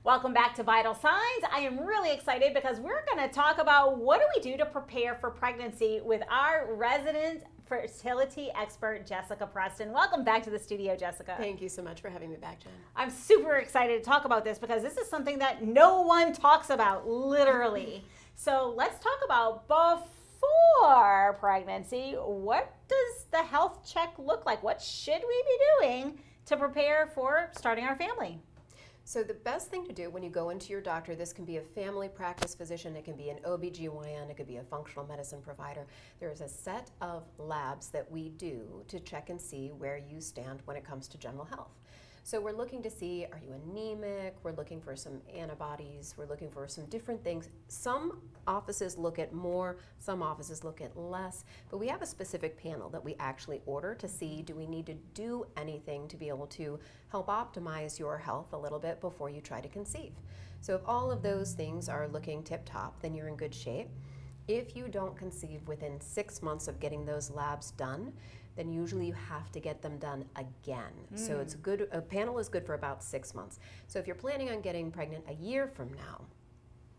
Welcome back to Vital Signs. I am really excited because we're going to talk about what do we do to prepare for pregnancy with our resident fertility expert, Jessica Preston. Welcome back to the studio, Jessica. Thank you so much for having me back, Jen. I'm super excited to talk about this because this is something that no one talks about, literally. So let's talk about before pregnancy. What does the health check look like? What should we be doing to prepare for starting our family? So the best thing to do when you go into your doctor, this can be a family practice physician, it can be an OBGYN, it could be a functional medicine provider. There is a set of labs that we do to check and see where you stand when it comes to general health. So we're looking to see, are you anemic? We're looking for some antibodies. We're looking for some different things. Some offices look at more, some offices look at less, but we have a specific panel that we actually order to see, do we need to do anything to be able to help optimize your health a little bit before you try to conceive. So if all of those things are looking tip-top, then you're in good shape. If you don't conceive within 6 months of getting those labs done, then usually you have to get them done again. So it's good. A panel is good for about 6 months. So if you're planning on getting pregnant a year from now,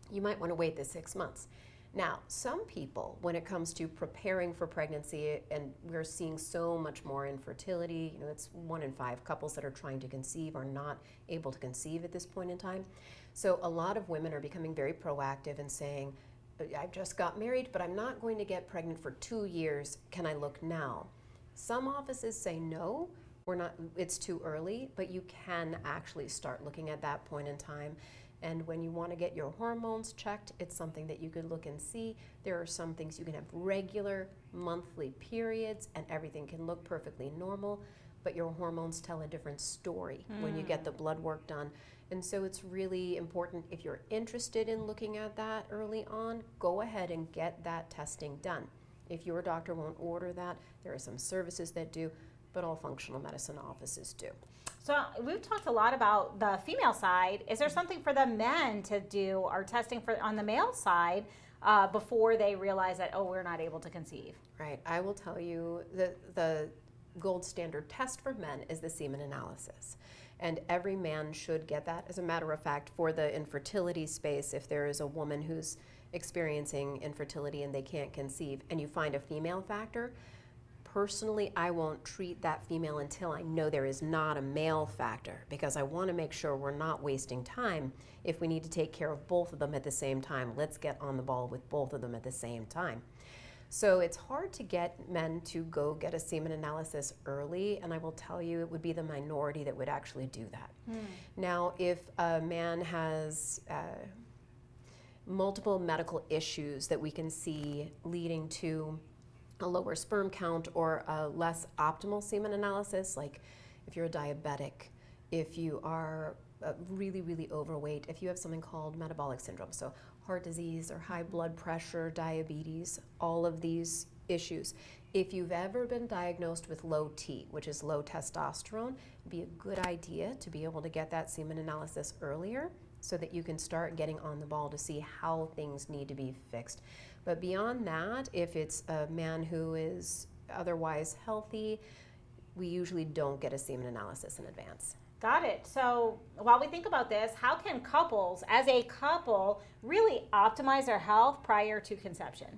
you might want to wait the 6 months. Now, some people, when it comes to preparing for pregnancy, and we're seeing so much more infertility, it's 1 in 5 couples that are trying to conceive are not able to conceive at this point in time. So a lot of women are becoming very proactive and saying, I just got married, but I'm not going to get pregnant for 2 years. Can I look now? Some offices say no, it's too early, but you can actually start looking at that point in time. And when you want to get your hormones checked, it's something that you could look and see. There are some things you can have regular monthly periods and everything can look perfectly normal, but your hormones tell a different story when you get the blood work done. And so it's really important, if you're interested in looking at that early on, go ahead and get that testing done. If your doctor won't order that, there are some services that do, but all functional medicine offices do. So we've talked a lot about the female side. Is there something for the men to do or testing on the male side before they realize that, oh, we're not able to conceive? Right. I will tell you the gold standard test for men is the semen analysis. And every man should get that. As a matter of fact, for the infertility space, if there is a woman who's experiencing infertility and they can't conceive, and you find a female factor, personally, I won't treat that female until I know there is not a male factor, because I want to make sure we're not wasting time. If we need to take care of both of them at the same time, let's get on the ball with both of them at the same time. So it's hard to get men to go get a semen analysis early, and I will tell you it would be the minority that would actually do that. Now, if a man has multiple medical issues that we can see leading to a lower sperm count or a less optimal semen analysis, like if you're a diabetic, if you are really, really overweight, if you have something called metabolic syndrome, so heart disease or high blood pressure, diabetes, all of these issues. If you've ever been diagnosed with low T, which is low testosterone, it'd be a good idea to be able to get that semen analysis earlier so that you can start getting on the ball to see how things need to be fixed. But beyond that, if it's a man who is otherwise healthy, we usually don't get a semen analysis in advance. Got it. So while we think about this, how can couples, as a couple, really optimize their health prior to conception?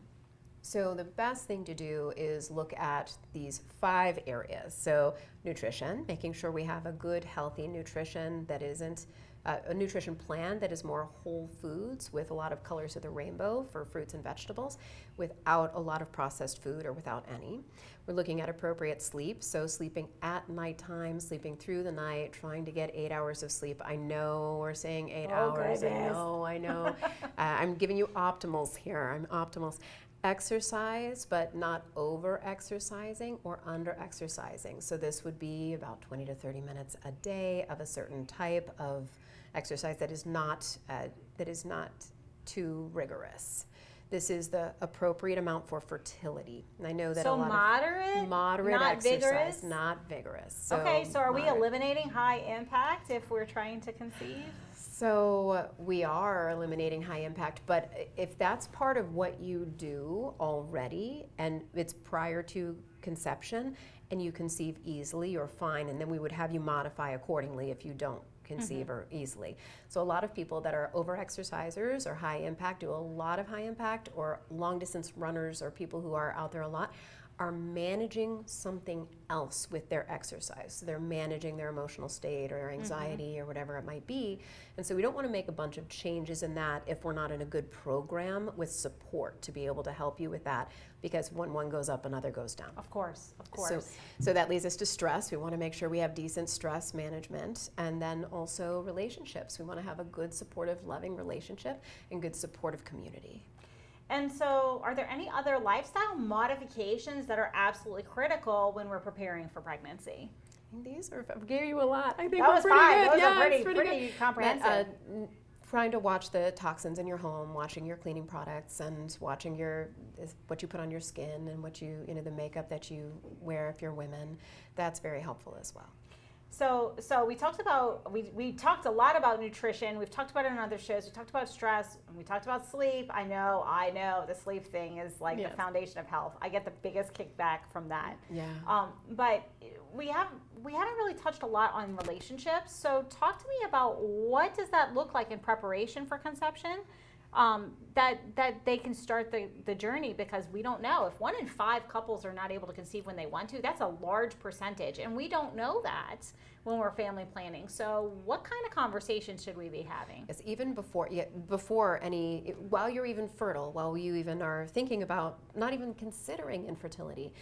So the best thing to do is look at these 5 areas. So nutrition, making sure we have a good, healthy nutrition that isn't a nutrition plan that is more whole foods with a lot of colors of the rainbow for fruits and vegetables without a lot of processed food or without any. We're looking at appropriate sleep, so sleeping at nighttime, sleeping through the night, trying to get 8 hours of sleep. I know we're saying 8 hours. Goodness. I know. I'm giving you optimals here. I'm optimals. Exercise, but not over-exercising or under-exercising. So this would be about 20 to 30 minutes a day of a certain type of exercise that is not too rigorous. This is the appropriate amount for fertility. And I know that so a lot moderate not exercise, vigorous? not vigorous. So okay, so are we eliminating high impact if we're trying to conceive? So we are eliminating high impact, but if that's part of what you do already and it's prior to conception and you conceive easily, you're fine, and then we would have you modify accordingly if you don't conceive or easily. So a lot of people that are over-exercisers or high impact, do a lot of high impact, or long-distance runners or people who are out there a lot, are managing something else with their exercise. So they're managing their emotional state or their anxiety or whatever it might be. And so we don't want to make a bunch of changes in that if we're not in a good program with support to be able to help you with that, because when one goes up, another goes down. Of course, of course. So that leads us to stress. We want to make sure we have decent stress management, and then also relationships. We want to have a good, supportive, loving relationship and good supportive community. And so, are there any other lifestyle modifications that are absolutely critical when we're preparing for pregnancy? These gave you a lot. I think that was pretty fine. good. Those are pretty good. comprehensive. Trying to watch the toxins in your home, watching your cleaning products, and watching what you put on your skin and what the makeup that you wear if you're women. That's very helpful as well. So we talked a lot about nutrition. We've talked about it in other shows. We talked about stress, and we talked about sleep. I know the sleep thing is like the foundation of health. I get the biggest kickback from that. Yeah. But we haven't really touched a lot on relationships. So talk to me about what does that look like in preparation for conception? That they can start the journey, because we don't know. If 1 in 5 couples are not able to conceive when they want to, that's a large percentage, and we don't know that when we're family planning. So what kind of conversations should we be having? Yes, even before while you're even fertile, while you even are thinking about not even considering infertility,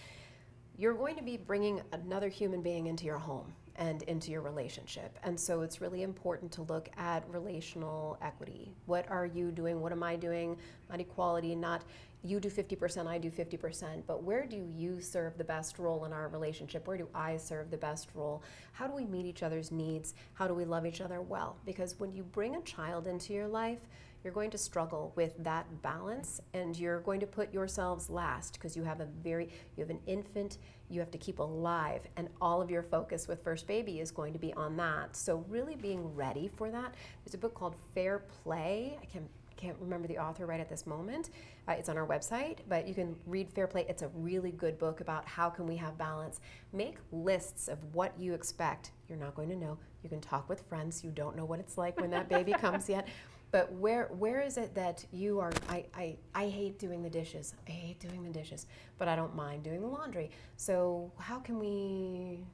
you're going to be bringing another human being into your home and into your relationship. And so it's really important to look at relational equity. What are you doing? What am I doing? Not equality, not you do 50%, I do 50%, but where do you serve the best role in our relationship? Where do I serve the best role? How do we meet each other's needs? How do we love each other well? Because when you bring a child into your life, you're going to struggle with that balance, and you're going to put yourselves last, because you have an infant you have to keep alive, and all of your focus with first baby is going to be on that. So really being ready for that. There's a book called Fair Play. I can't remember the author right at this moment. It's on our website, but you can read Fair Play. It's a really good book about how can we have balance. Make lists of what you expect. You're not going to know. You can talk with friends. You don't know what it's like when that baby comes yet. But where is it that you are, I hate doing the dishes. I hate doing the dishes, but I don't mind doing the laundry. So how can we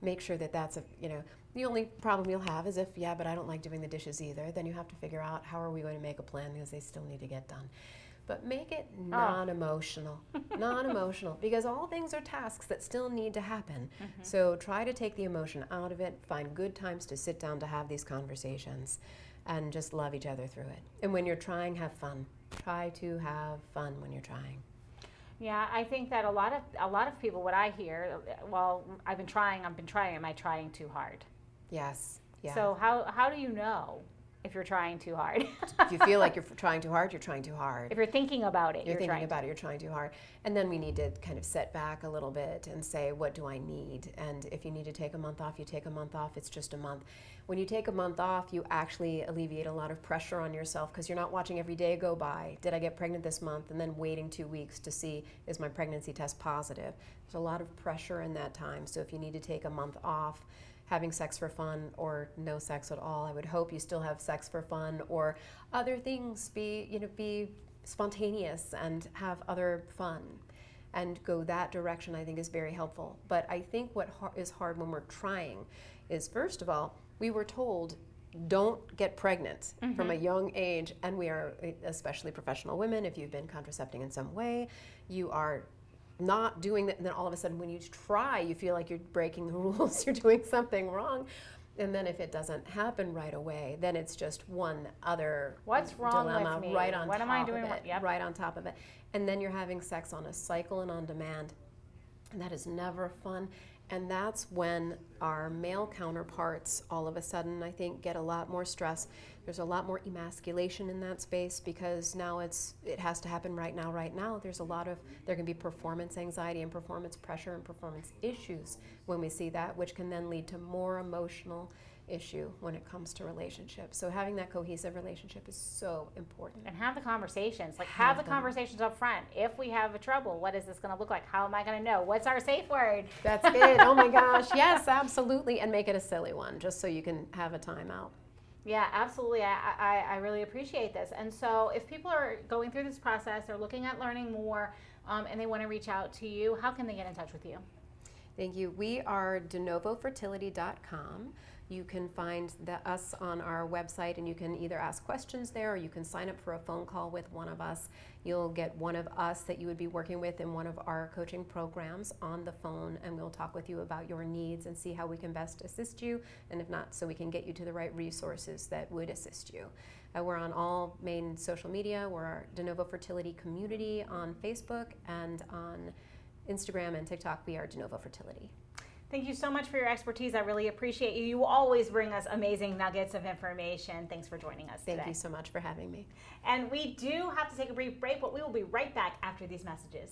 make sure that that's the only problem you'll have is if, but I don't like doing the dishes either. Then you have to figure out how are we going to make a plan, because they still need to get done. But make it non-emotional, non-emotional, because all things are tasks that still need to happen. Mm-hmm. So try to take the emotion out of it, find good times to sit down to have these conversations, and just love each other through it. And when you're trying, have fun. Try to have fun when you're trying. Yeah, I think that a lot of people, what I hear, well, I've been trying, am I trying too hard? Yes. Yeah. So how do you know if you're trying too hard? If you feel like you're trying too hard, you're trying too hard. If you're thinking about it, you're trying too hard. And then we need to kind of set back a little bit and say, what do I need? And if you need to take a month off, you take a month off. It's just a month. When you take a month off, you actually alleviate a lot of pressure on yourself, because you're not watching every day go by. Did I get pregnant this month? And then waiting 2 weeks to see, is my pregnancy test positive? There's a lot of pressure in that time. So if you need to take a month off, having sex for fun or no sex at all, I would hope you still have sex for fun, or other things, be spontaneous and have other fun and go that direction. I think is very helpful. But I think what is hard when we're trying is, first of all, we were told don't get pregnant from a young age, and we are, especially professional women, if you've been contracepting in some way, you are not doing that, and then all of a sudden when you try, you feel like you're breaking the rules, you're doing something wrong. And then if it doesn't happen right away, then it's just one other what's wrong dilemma with me? Right on what top am I doing of it, yep. Right on top of it. And then you're having sex on a cycle and on demand. And that is never fun. And that's when our male counterparts all of a sudden, I think, get a lot more stress. There's a lot more emasculation in that space, because now it has to happen right now. There can be performance anxiety and performance pressure and performance issues when we see that, which can then lead to more emotional issue when it comes to relationships. So having that cohesive relationship is so important. And have the conversations. Like, have the conversations up front. If we have a trouble, what is this going to look like? How am I going to know? What's our safe word? That's it. Oh my gosh. Yes, absolutely. And make it a silly one, just so you can have a timeout. Yeah, absolutely. I really appreciate this. And so if people are going through this process, they're looking at learning more, and they want to reach out to you, how can they get in touch with you? Thank you. We are novofertility.com. You can find us on our website, and you can either ask questions there or you can sign up for a phone call with one of us. You'll get one of us that you would be working with in one of our coaching programs on the phone, and we'll talk with you about your needs and see how we can best assist you, and if not, so we can get you to the right resources that would assist you. We're on all main social media. We're De Novo Fertility Community on Facebook, and on Instagram and TikTok, we are De Novo Fertility. Thank you so much for your expertise. I really appreciate you. You always bring us amazing nuggets of information. Thanks for joining us today. Thank you so much for having me. And we do have to take a brief break, but we will be right back after these messages.